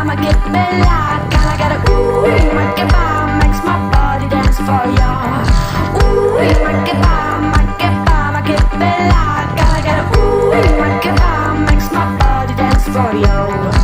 ma che bella, gotta get a ooh, makes my body dance for ya. Ooh, ma che bella, gotta get a ooh, makes my body dance for you.